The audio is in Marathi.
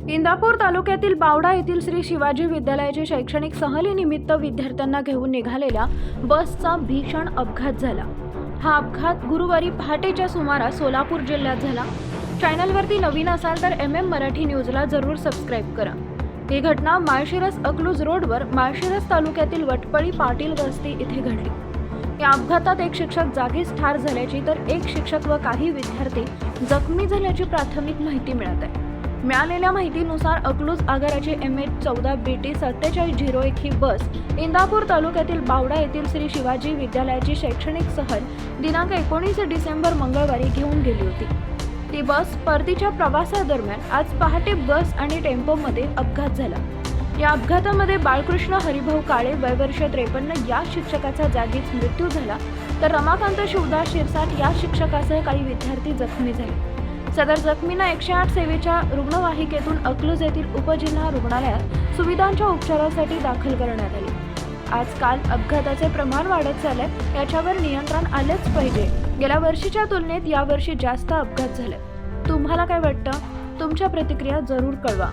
इंदापूर तालुक्यातील बावडा येथील श्री शिवाजी विद्यालयाच्या शैक्षणिक सहलीनिमित्त विद्यार्थ्यांना घेऊन निघालेल्या बसचा भीषण अपघात झाला। हा अपघात गुरुवारी पहाटेच्या सुमारास सोलापूर जिल्ह्यात झाला। चॅनलवरती नवीन असाल तर मराठी न्यूजला जरूर सबस्क्राईब करा। ही घटना माळशिरस अकलूज रोडवर माळशिरस तालुक्यातील वटपळी पाटील वस्ती इथे घडली। या अपघातात एक शिक्षक जागीच ठार झाल्याची तर एक शिक्षक व काही विद्यार्थी जखमी झाल्याची प्राथमिक माहिती मिळत आहे। मिळालेल्या माहितीनुसार अकलूज आगाराची MH14BT 4701 ही बस इंदापूर तालुक्यातील बावडा येथील श्री शिवाजी विद्यालयाची शैक्षणिक सहल दिनांक 19 डिसेंबर मंगळवारी घेऊन गेली होती। ती बस परतीच्या प्रवासादरम्यान आज पहाटे बस आणि टेम्पोमध्ये अपघात झाला। या अपघातामध्ये बाळकृष्ण हरिभाऊ काळे वय वर्ष 53 या शिक्षकाचा जागीच मृत्यू झाला, तर रमाकांत शिवदास शिरसाट या शिक्षकासह काही विद्यार्थी जखमी झाले। सदर जखमींना 108 सेवेच्या रुग्णवाहिकेतून अकलूज येथील उपजिल्हा रुग्णालयात सुविधांच्या उपचारासाठी दाखल करण्यात आले। आजकाल अपघाताचे प्रमाण वाढत चालले, याच्यावर नियंत्रण आलेच पाहिजे। गेल्या वर्षीच्या तुलनेत यावर्षी जास्त अपघात झाले। तुम्हाला काय वाटतं? तुमच्या प्रतिक्रिया जरूर कळवा।